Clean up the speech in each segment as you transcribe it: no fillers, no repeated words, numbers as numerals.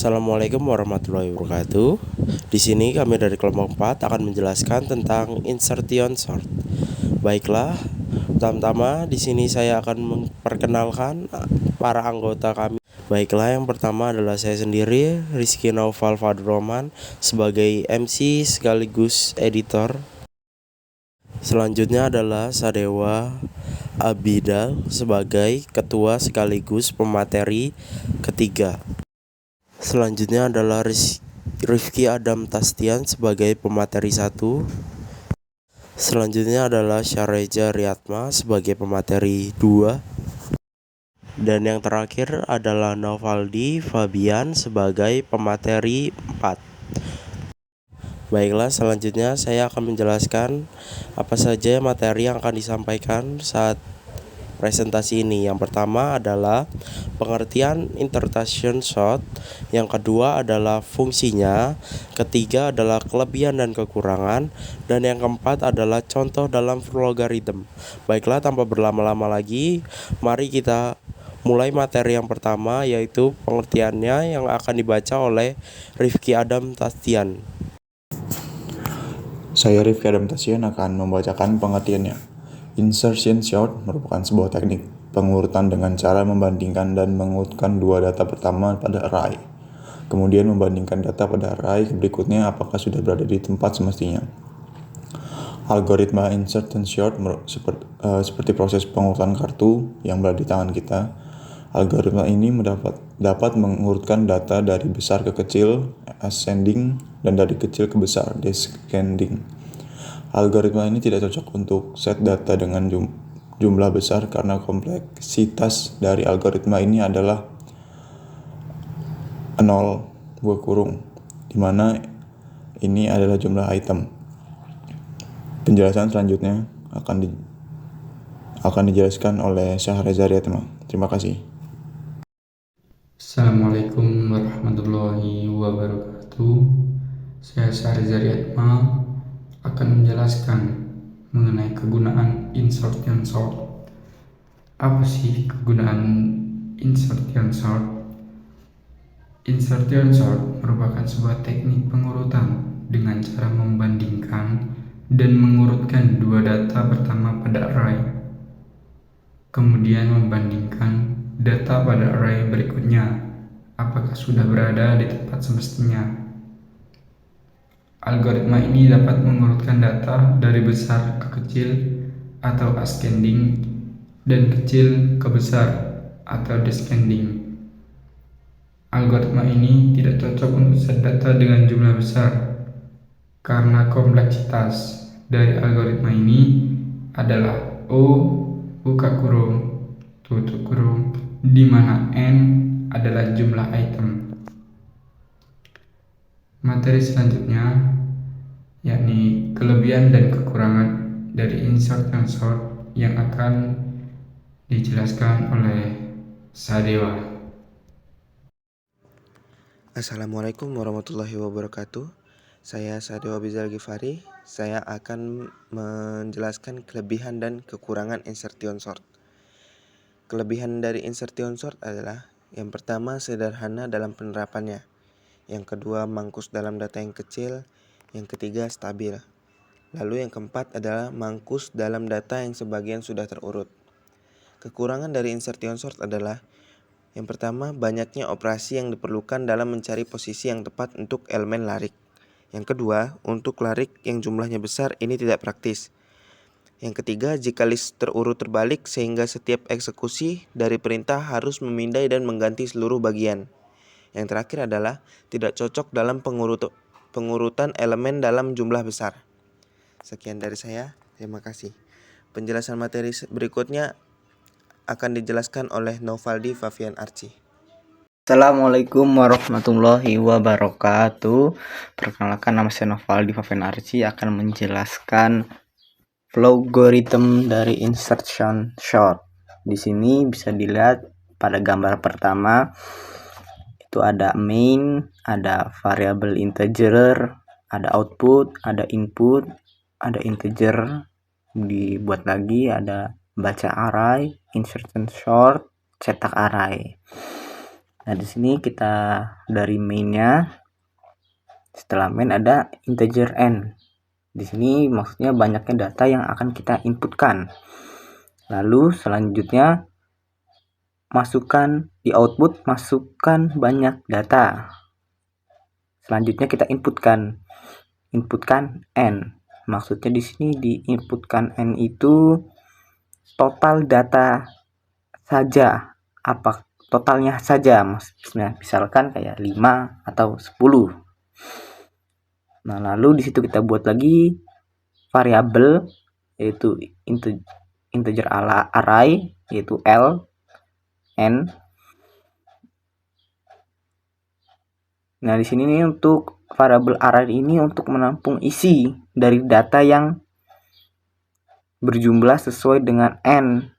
Assalamualaikum warahmatullahi wabarakatuh. Di sini kami dari kelompok 4 akan menjelaskan tentang insertion sort. Baiklah, pertama-tama di sini saya akan memperkenalkan para anggota kami. Baiklah, yang pertama adalah saya sendiri, Rizky Naufal Fadroman, sebagai MC sekaligus editor. Selanjutnya adalah Sadewa Abidal sebagai ketua sekaligus pemateri ketiga. Selanjutnya adalah Rifki Adam Tastian sebagai pemateri 1. Selanjutnya adalah Syareja Riyatma sebagai pemateri 2. Dan yang terakhir adalah Novaldi Fabian sebagai pemateri 4. Baiklah, selanjutnya saya akan menjelaskan apa saja materi yang akan disampaikan saat presentasi ini. Yang pertama adalah pengertian insertion sort, yang kedua adalah fungsinya, ketiga adalah kelebihan dan kekurangan, dan yang keempat adalah contoh dalam logaritma. Baiklah, tanpa berlama-lama lagi, mari kita mulai materi yang pertama, yaitu pengertiannya yang akan dibaca oleh Rifki Adam Tastian. Saya Rifki Adam Tastian akan membacakan pengertiannya. Insertion sort merupakan sebuah teknik pengurutan dengan cara membandingkan dan mengurutkan dua data pertama pada array. Kemudian membandingkan data pada array berikutnya apakah sudah berada di tempat semestinya. Algoritma insertion sort seperti proses pengurutan kartu yang berada di tangan kita. Algoritma ini dapat mengurutkan data dari besar ke kecil, ascending, dan dari kecil ke besar, descending. Algoritma ini tidak cocok untuk set data dengan jumlah besar karena kompleksitas dari algoritma ini adalah 0, di mana ini adalah jumlah item. Penjelasan selanjutnya akan dijelaskan oleh Syahreza Riyatma. Terima kasih. Assalamualaikum warahmatullahi wabarakatuh. Saya Syahreza Riyatma akan menjelaskan mengenai kegunaan insertion sort. Apa sih kegunaan insertion sort? Insertion sort merupakan sebuah teknik pengurutan dengan cara membandingkan dan mengurutkan dua data pertama pada array, kemudian membandingkan data pada array berikutnya apakah sudah berada di tempat semestinya. Algoritma ini dapat mengurutkan data dari besar ke kecil atau ascending dan kecil ke besar atau descending. Algoritma ini tidak cocok untuk set data dengan jumlah besar karena kompleksitas dari algoritma ini adalah O buka kurung tutup kurung, di mana N adalah jumlah item. Materi selanjutnya yakni kelebihan dan kekurangan dari insertion sort yang akan dijelaskan oleh Sadewa. Assalamualaikum warahmatullahi wabarakatuh. Saya Sadewa Bizal Gifari. Saya akan menjelaskan kelebihan dan kekurangan insertion sort. Kelebihan dari insertion sort adalah yang pertama sederhana dalam penerapannya, yang kedua mangkus dalam data yang kecil, yang ketiga stabil. Lalu yang keempat adalah mangkus dalam data yang sebagian sudah terurut. Kekurangan dari insertion sort adalah yang pertama, banyaknya operasi yang diperlukan dalam mencari posisi yang tepat untuk elemen larik. Yang kedua, untuk larik yang jumlahnya besar ini tidak praktis. Yang ketiga, jika list terurut terbalik sehingga setiap eksekusi dari perintah harus memindai dan mengganti seluruh bagian. Yang terakhir adalah tidak cocok dalam pengurutan elemen dalam jumlah besar. Sekian dari saya, terima kasih. Penjelasan materi berikutnya akan dijelaskan oleh Novaldi Fabian Arci. Assalamualaikum warahmatullahi wabarakatuh. Perkenalkan, nama saya Novaldi Fabian Arci akan menjelaskan logaritma dari insertion sort. Di sini bisa dilihat pada gambar pertama itu ada main, ada variabel integer, ada output, ada input, ada integer, dibuat lagi ada baca array, insertion sort, cetak array. Nah, di sini kita dari mainnya, setelah main ada integer n. Di sini maksudnya banyaknya data yang akan kita inputkan. Lalu selanjutnya masukkan di output, masukkan banyak data. Selanjutnya kita inputkan n. Maksudnya di sini diinputkan n itu total data saja, apa totalnya saja, misalkan kayak 5 atau 10. Nah, lalu di situ kita buat lagi variabel yaitu integer array yaitu l n. Nah, di sini nih untuk variabel array ini untuk menampung isi dari data yang berjumlah sesuai dengan n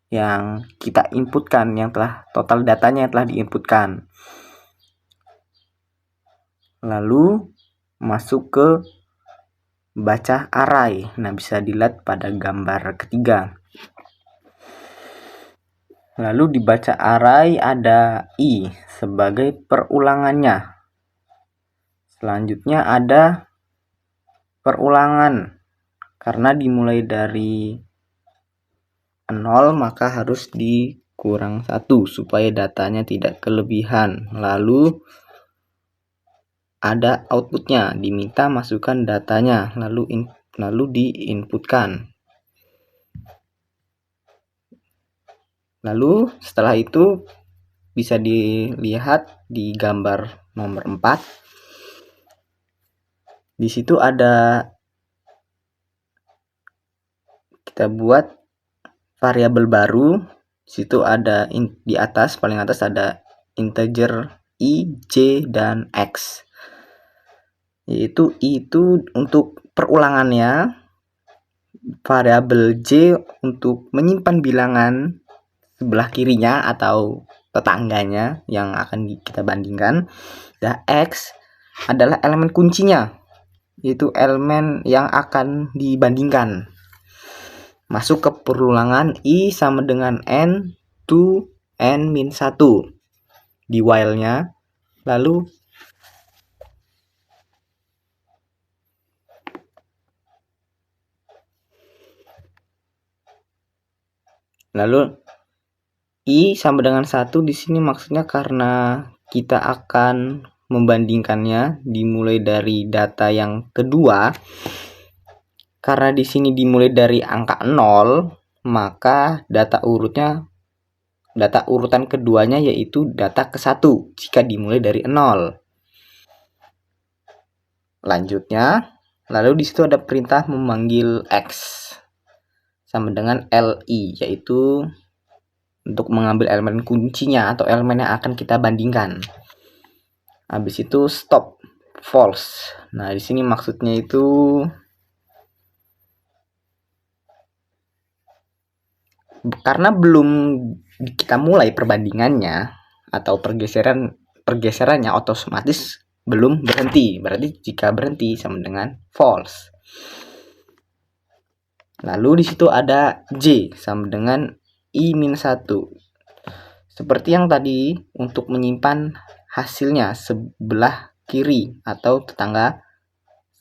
yang kita inputkan, yang telah total datanya yang telah diinputkan. Lalu masuk ke baca array. Nah, bisa dilihat pada gambar ketiga. Lalu di baca array ada i sebagai perulangannya. Selanjutnya ada perulangan. Karena dimulai dari 0 maka harus dikurang 1 supaya datanya tidak kelebihan. Lalu ada outputnya, diminta masukkan datanya lalu diinputkan. Lalu setelah itu bisa dilihat di gambar nomor 4. Di situ ada kita buat variabel baru. Di situ ada di atas, paling atas ada integer i, j, dan x. Yaitu i itu untuk perulangannya, variabel j untuk menyimpan bilangan sebelah kirinya atau tetangganya yang akan kita bandingkan, dan x adalah elemen kuncinya, yaitu elemen yang akan dibandingkan. Masuk ke perulangan i sama dengan n to n min 1 di while-nya. Lalu i sama dengan 1 di sini maksudnya karena kita akan membandingkannya dimulai dari data yang kedua. Karena di sini dimulai dari angka 0, maka data urutan keduanya yaitu data ke-1 jika dimulai dari 0. Lanjutnya, lalu di situ ada perintah memanggil x sama dengan li, yaitu untuk mengambil elemen kuncinya atau elemen yang akan kita bandingkan. Habis itu stop false. Nah, di sini maksudnya itu karena belum kita mulai perbandingannya atau pergeserannya otomatis belum berhenti. Berarti jika berhenti sama dengan false. Lalu di situ ada j sama dengan i-1. Seperti yang tadi, untuk menyimpan hasilnya sebelah kiri atau tetangga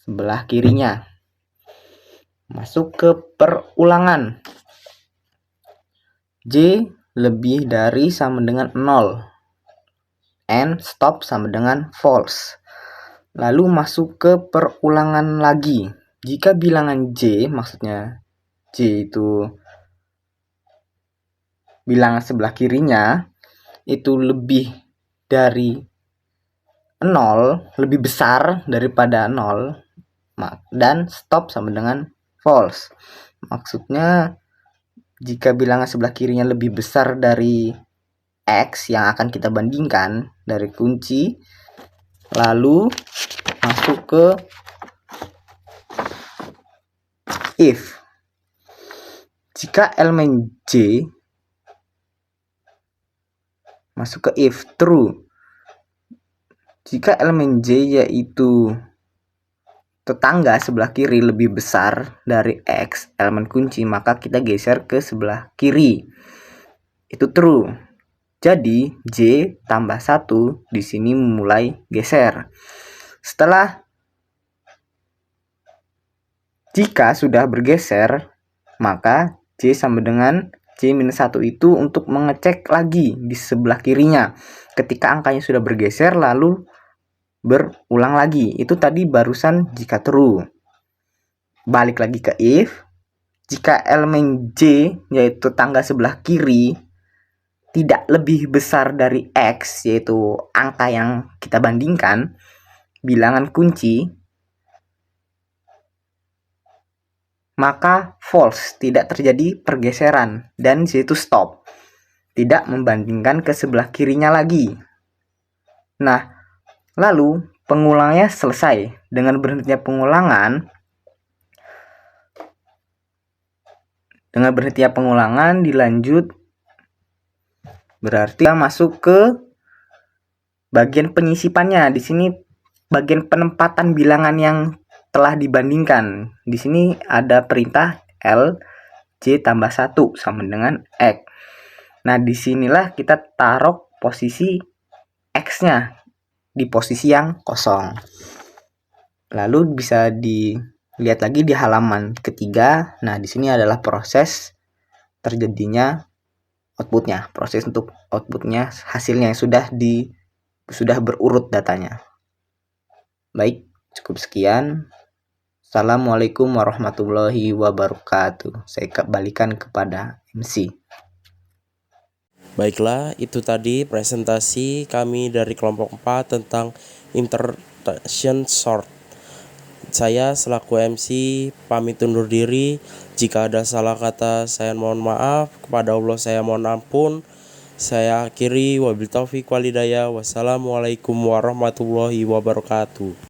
sebelah kirinya. Masuk ke perulangan. J lebih dari sama dengan 0. N stop sama dengan false. Lalu masuk ke perulangan lagi. Jika bilangan J, maksudnya J itu bilangan sebelah kirinya itu lebih dari 0, lebih besar daripada 0, dan stop sama dengan false. Maksudnya jika bilangan sebelah kirinya lebih besar dari x yang akan kita bandingkan dari kunci, lalu masuk ke if. Jika elemen j masuk ke if true. Jika elemen j yaitu tetangga sebelah kiri lebih besar dari x, elemen kunci, maka kita geser ke sebelah kiri. Itu true. Jadi J tambah 1 di sini mulai geser. Setelah jika sudah bergeser, maka J sama dengan J minus 1 itu untuk mengecek lagi di sebelah kirinya. Ketika angkanya sudah bergeser lalu berulang lagi. Itu tadi barusan jika true. Balik lagi ke if. Jika elemen J yaitu tangga sebelah kiri tidak lebih besar dari X, yaitu angka yang kita bandingkan, bilangan kunci, maka false, tidak terjadi pergeseran, dan yaitu stop, tidak membandingkan ke sebelah kirinya lagi. Nah, lalu pengulangnya selesai. Dengan berhentinya pengulangan, dilanjut, berarti kita masuk ke bagian penyisipannya. Di sini bagian penempatan bilangan yang telah dibandingkan. Di sini ada perintah L J tambah 1 sama dengan X. Nah, disinilah kita taruh posisi X-nya di posisi yang kosong. Lalu bisa dilihat lagi di halaman ketiga. Nah, di sini adalah proses terjadinya outputnya, proses untuk outputnya, hasilnya yang sudah berurut datanya. Baik, cukup sekian. Assalamualaikum warahmatullahi wabarakatuh. Saya kembalikan kepada MC. Baiklah, itu tadi presentasi kami dari kelompok 4 tentang intersection sort. Saya selaku MC pamit undur diri. Jika ada salah kata saya mohon maaf, kepada Allah saya mohon ampun. Saya akhiri wabil taufiq walhidayah. Wassalamualaikum warahmatullahi wabarakatuh.